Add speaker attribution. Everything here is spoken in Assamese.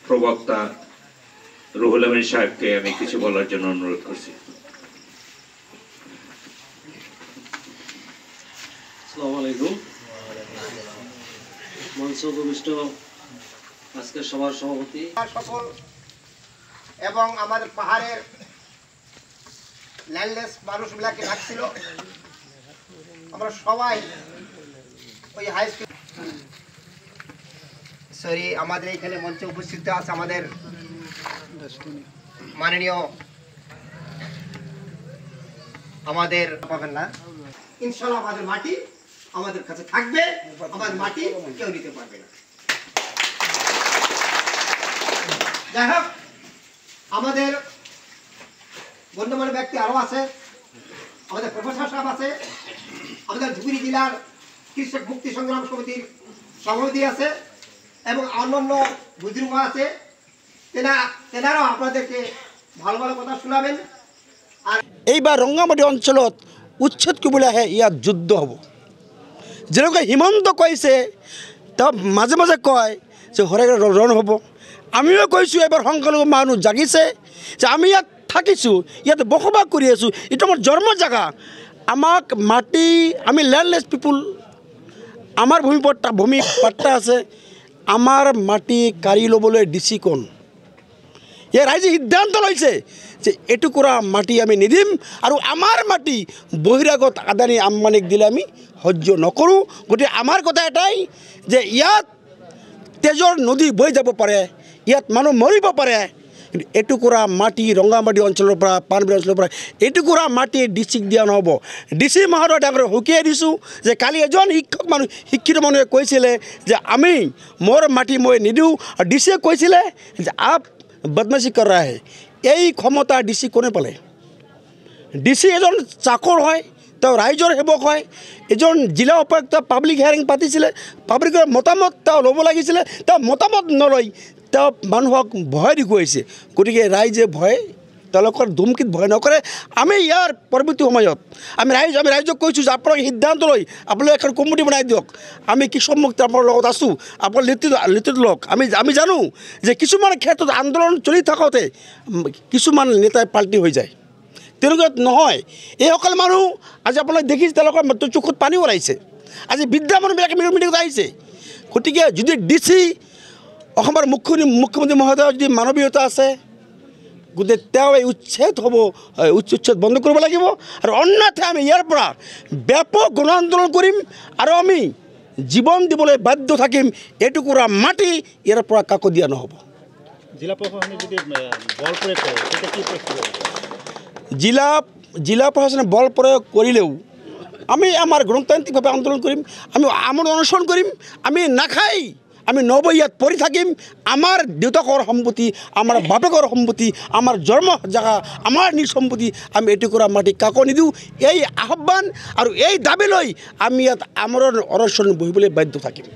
Speaker 1: প্রবক্তা রুহুল আমিন সাহেবকে আমি কিছু বলার জন্য অনুরোধ করছি।
Speaker 2: আসসালামু আলাইকুম। মঞ্চ উপবিষ্ট আজকের সভার সভাপতি
Speaker 3: সকল এবং আমাদের পাহাড়ের ল্যান্ডলেস মানুষগুলাকে ডাকছিল। আমরা সবাই ওই হাই স্কুল আমাদের এখানে মঞ্চে উপস্থিত আছে আমাদের মাননীয় আমাদের পাবেন না, ইনশাআল্লাহ আমাদের মাটি আমাদের কাছে থাকবে, আমাদের মাটি কেউ নিতে পারবে না। যাই হোক, আমাদের গণ্যমান্য ব্যক্তি আরো আছে, আমাদের প্রফেসর সাহেব আছে, আমাদের ধুবড়ী জেলার কৃষক মুক্তি সংগ্রাম সমিতির সভাপতি আছে এবং অন্যান্য বুজুর্গ আছে। তেনারাও আপনাদেরকে ভালো ভালো কথা শোনাবেন। আর
Speaker 4: এইবাৰ ৰংগামাটি অঞ্চলত উচ্ছেদ কৰিবলৈহে ইয়াত যুদ্ধ হ'ব। যেনেকৈ হিমন্ত কৈছে তেওঁ মাজে মাজে কয় যে হৰেক ৰণ হ'ব। আমিও কৈছোঁ এইবাৰ সংখ্যালঘু মানুহ জাগিছে যে আমি ইয়াত থাকিছোঁ, ইয়াত বসবাস কৰি আছোঁ, এইটো আমাৰ জন্ম জেগা। আমাক মাটি, আমি ল্যান্ডলেস পিপুল, আমাৰ ভূমি পাট্টা আছে, আমাৰ মাটি কাঢ়ি ল'বলৈ ডিচি কোন? ইয়াৰ ৰাইজে সিদ্ধান্ত লৈছে যে এটুকুৰা মাটি আমি নিদিম আৰু আমাৰ মাটি বহিৰাগত আদানী আম্বানীক দিলে আমি সহ্য নকৰোঁ। গতিকে আমাৰ কথা এটাই যে ইয়াত তেজৰ নদী বৈ যাব পাৰে, ইয়াত মানুহ মৰিব পাৰে, কিন্তু এটুকুৰা মাটি ৰংগামাটি অঞ্চলৰ পৰা, পানবিল অঞ্চলৰ পৰা এটুকুৰা মাটি ডিচিক দিয়া নহ'ব। ডিচি মহোদয় ডাঙৰে সকীয়াই দিছোঁ যে কালি এজন শিক্ষিত মানুহে কৈছিলে যে আমি মোৰ মাটি মই নিদিওঁ, আৰু ডিচিয়ে কৈছিলে যে আপ বদমাশি কৰ ৰহা হে। এই ক্ষমতা ডিচি কোনে পালে? ডিচি এজন চাকৰ হয়, তেওঁ ৰাইজৰ সেৱক হয়। এজন জিলা উপায়ুক্ত পাব্লিক হিয়াৰিং পাতিছিলে, পাব্লিকৰ মতামত তেওঁ ল'ব লাগিছিলে, তেওঁ মতামত নলয়, তেওঁ মানুহক ভয় দেখুৱাইছে। গতিকে ৰাইজে ভয়, তেওঁলোকৰ ধুমকিত ভয় নকৰে। আমি ইয়াৰ পৰৱৰ্তী সময়ত আমি ৰাইজক কৈছোঁ যে আপোনালোকে সিদ্ধান্ত লৈ আপোনালোকে এখন কমিটি বনাই দিয়ক। আমি কৃষক মুক্তি আপোনাৰ লগত আছোঁ, আপোনাৰ নেতৃত্ব লওক। আমি জানো যে কিছুমান ক্ষেত্ৰত আন্দোলন চলি থাকোঁতে কিছুমান নেতাই পাল্টি হৈ যায়, তেনেকুৱা নহয়। এইসকল মানুহ আজি আপোনালোকে দেখিছে তেওঁলোকৰ চকুত পানী ওলাইছে। আজি বৃদ্ধা মানুহবিলাকে মিটিঙত আহিছে। গতিকে যদি ডিচি অসমৰ মুখ্যমন্ত্ৰী মহোদয়ৰ যদি মানৱীয়তা আছে, গতিকে তেওঁ এই উচ্ছেদ বন্ধ কৰিব লাগিব। আৰু অন্যথা আমি ইয়াৰ পৰা ব্যাপক গণ আন্দোলন কৰিম আৰু আমি জীৱন দিবলৈ বাধ্য থাকিম। এটুকুৰা মাটি ইয়াৰ পৰা কাকো দিয়া নহ'ব।
Speaker 5: জিলা প্ৰশাসনে যদি বল প্ৰয়োগ কৰে তেতিয়া কি প্ৰস্তুত হ'ব?
Speaker 4: জিলা প্ৰশাসনে বল প্ৰয়োগ কৰিলেও আমি আমাৰ গণতান্ত্ৰিকভাৱে আন্দোলন কৰিম, আমি আমোদ অনশন কৰিম। আমি নাখাই আমি নবৈ ইয়াত পৰি থাকিম। আমাৰ দেউতাকৰ সম্পত্তি, আমাৰ বাপেকৰ সম্পত্তি, আমাৰ জন্ম জেগা, আমাৰ নিজ সম্পত্তি, আমি এটুকুৰা মাটি কাকো নিদিওঁ। এই আহ্বান আৰু এই দাবী লৈ আমি ইয়াত আমৰণ অনশন বহিবলৈ বাধ্য থাকিম।